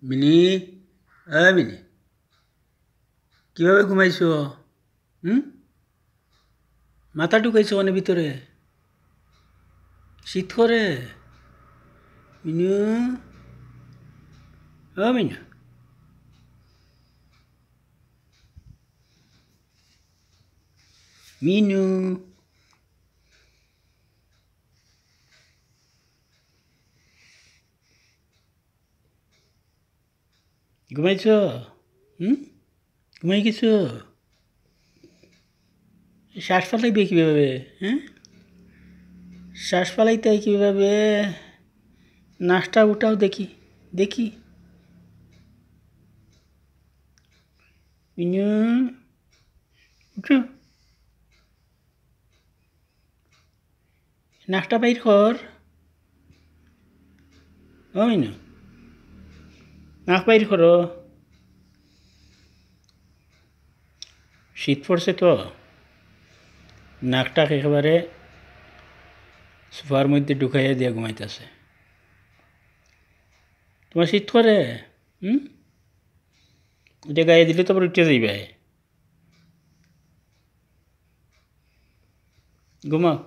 Mini, mini, কিভাবে ঘুমাইছো? হুম? মাথা ঢুকাইছো মানে ভিতরে? শীত করে? মিনু, মিনু, মিনু, ঘুমাইছো? হুম? ঘুমাই গেছো? শ্বাস ফালাইবে কীভাবে? হ্যাঁ, শ্বাস ফালাইতে হয় কীভাবে? নাকটা উঠাও দেখি, দেখি। মিনু, উঠো। নাকটা বাইর কর। মিনু, নাক বাইর করো। শীত পড়ছে তো, নাকটাকে একেবারে সোফার মধ্যে ঢুকাইয়া দিয়া ঘুমাইতেছে। তোমার শীত করে? হুম? এটা গায়ে দিলে তো আবার উঠে যাইবে। ঘুমাও।